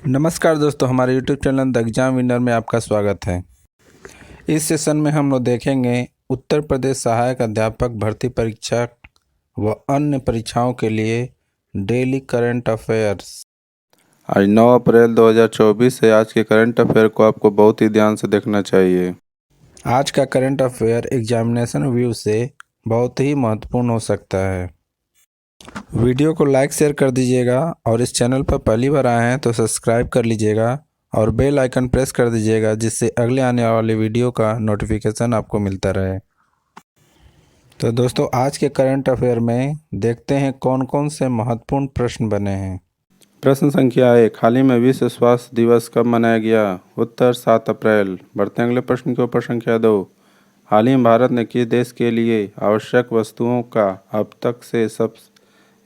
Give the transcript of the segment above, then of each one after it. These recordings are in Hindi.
नमस्कार दोस्तों, हमारे YouTube channel the exam winner में आपका स्वागत है। इस सेशन में हम लोग देखेंगे उत्तर प्रदेश सहायक अध्यापक भर्ती परीक्षा व अन्य परीक्षाओं के लिए डेली करंट अफेयर्स। आज 9 अप्रैल 2024 है। आज के करंट अफेयर को आपको बहुत ही ध्यान से देखना चाहिए। आज का करंट अफेयर एग्जामिनेशन व्यू से बहुत ही महत्वपूर्ण हो सकता है। वीडियो को लाइक शेयर कर दीजिएगा और इस चैनल पर पहली बार आए हैं तो सब्सक्राइब कर लीजिएगा और बेल आइकन प्रेस कर दीजिएगा, जिससे अगले आने वाले वीडियो का नोटिफिकेशन आपको मिलता रहे। तो दोस्तों, आज के करंट अफेयर में देखते हैं कौन कौन से महत्वपूर्ण प्रश्न बने हैं। प्रश्न संख्या 1, हाल ही में विश्व स्वास्थ्य दिवस कब मनाया गया? उत्तर 7 अप्रैल। बढ़ते अगले प्रश्न के ऊपर संख्या 2, हाल ही में भारत ने किस देश के लिए आवश्यक वस्तुओं का अब तक से सबसे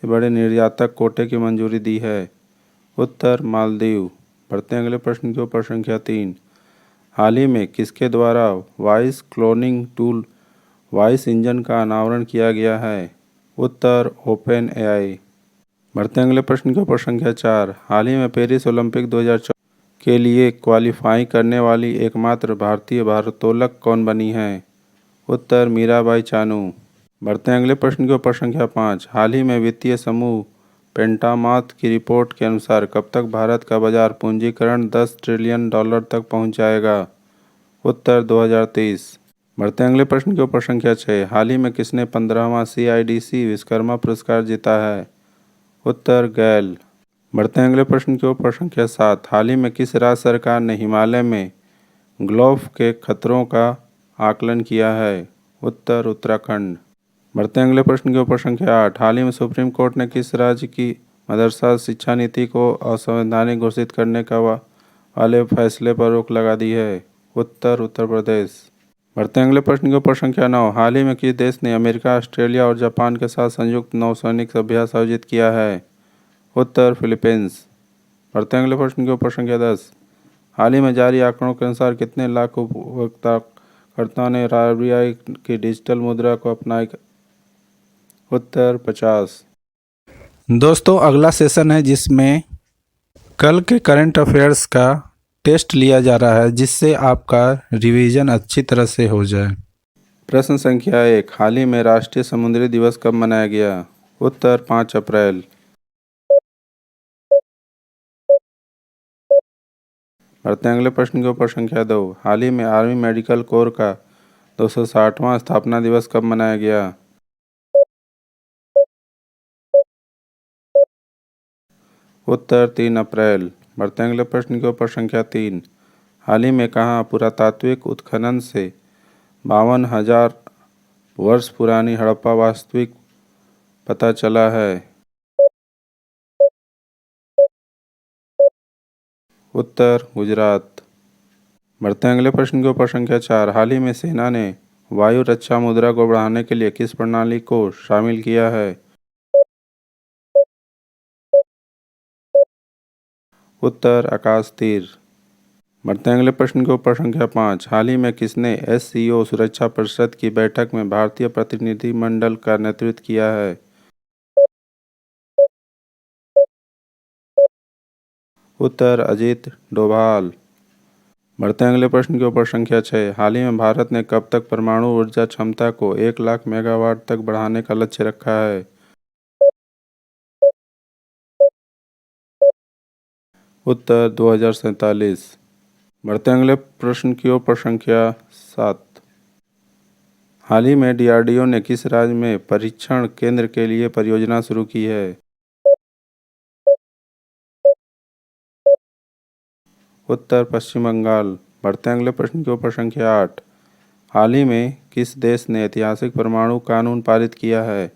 बड़े निर्यातक कोटे की मंजूरी दी है? उत्तर मालदीव। बढ़ते अगले प्रश्न के ऊपर संख्या 3, हाल ही में किसके द्वारा voice cloning tool voice engine का अनावरण किया गया है? उत्तर ओपन एआई। बढ़ते अगले प्रश्न के ऊपर संख्या 4, हाल ही में पेरिस ओलंपिक 2024 के लिए क्वालिफाई करने वाली एकमात्र भारतीय भारोत्तोलक कौन बनी है? उत्तर मीराबाई चानू। बढ़ते अगले प्रश्न के ऊपर संख्या 5, हाल ही में वित्तीय समूह पेंटामाथ की रिपोर्ट के अनुसार कब तक भारत का बाजार पूंजीकरण $10 ट्रिलियन तक पहुंच जाएगा? उत्तर 2030। बढ़ते अगले प्रश्न के ऊपर संख्या 6, हाल ही में किसने 15वां CIDC विश्वकर्मा पुरस्कार जीता है? उत्तर गैल। बढ़ते अगले प्रश्न के ऊपर संख्या 7, हाल ही में किस राज्य सरकार ने हिमालय में ग्लोफ के खतरों का आकलन किया है? उत्तर उत्तराखंड। बढ़ते अगले प्रश्न के ऊपर संख्या 8, हाल ही में सुप्रीम कोर्ट ने किस राज्य की मदरसा शिक्षा नीति को असंवैधानिक घोषित करने का वाले फैसले पर रोक लगा दी है? उत्तर उत्तर प्रदेश। बढ़ते अगले प्रश्न के ऊपर संख्या 9, हाल ही में किस देश ने अमेरिका, ऑस्ट्रेलिया और जापान के साथ संयुक्त नौसैनिक अभ्यास आयोजित किया है? उत्तर फिलीपींस। बढ़ते अगले प्रश्न के ऊपर संख्या 10, हाल ही में जारी आंकड़ों के अनुसार कितने लाख उपयोगकर्ताओं ने RBI की डिजिटल मुद्रा को अपनाया? उत्तर 50। दोस्तों, अगला सेशन है जिसमें कल के करंट अफेयर्स का टेस्ट लिया जा रहा है, जिससे आपका रिवीजन अच्छी तरह से हो जाए। प्रश्न संख्या 1, हाल ही में राष्ट्रीय समुद्री दिवस कब मनाया गया? उत्तर 5 अप्रैल। बढ़ते अगले प्रश्न के ऊपर संख्या 2, हाल ही में आर्मी मेडिकल कोर का 260वां स्थापना दिवस कब मनाया गया? उत्तर 3 अप्रैल। बढ़ते अगले प्रश्न के ऊपर संख्या 3, हाल ही में कहाँ पुरातात्विक उत्खनन से 52,000 वर्ष पुरानी हड़प्पा वास्तुशिल्प पता चला है? उत्तर गुजरात। बढ़ते अगले प्रश्न के ऊपर संख्या 4, हाल ही में सेना ने वायु रक्षा मुद्रा को बढ़ाने के लिए किस प्रणाली को शामिल किया है? उत्तर आकाश तीर। बढ़ते अगले प्रश्न के ऊपर संख्या 5, हाल ही में किसने SCO सुरक्षा परिषद की बैठक में भारतीय प्रतिनिधिमंडल का नेतृत्व किया है? उत्तर अजीत डोभाल। बढ़ते अगले प्रश्न के ऊपर संख्या 6, हाल ही में भारत ने कब तक परमाणु ऊर्जा क्षमता को 1 लाख मेगावाट तक बढ़ाने का लक्ष्य रखा है? उत्तर 2047। बढ़ते अगले प्रश्न की ऊपर संख्या 7, हाल ही में DRDO ने किस राज्य में परीक्षण केंद्र के लिए परियोजना शुरू की है? उत्तर पश्चिम बंगाल। बढ़ते अगले प्रश्न के ऊपर संख्या 8, हाल ही में किस देश ने ऐतिहासिक परमाणु कानून पारित किया है?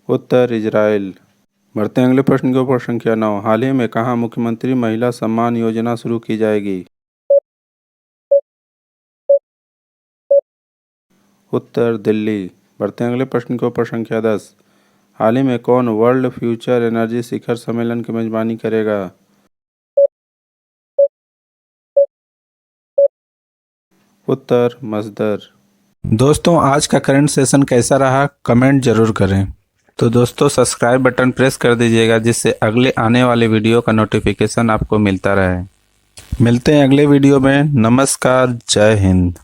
उत्तर इजराइल। बढ़ते अगले प्रश्न के ऊपर संख्या 9, हाल ही में कहाँ मुख्यमंत्री महिला सम्मान योजना शुरू की जाएगी? उत्तर दिल्ली। बढ़ते अगले प्रश्न के ऊपर संख्या 10, हाल ही में कौन वर्ल्ड फ्यूचर एनर्जी शिखर सम्मेलन की मेजबानी करेगा? उत्तर मस्दर। दोस्तों, आज का करंट सेशन कैसा रहा कमेंट जरूर करें। तो दोस्तों सब्सक्राइब बटन प्रेस कर दीजिएगा जिससे अगले आने वाले वीडियो का नोटिफिकेशन आपको मिलता रहे। मिलते हैं अगले वीडियो में। नमस्कार, जय हिंद।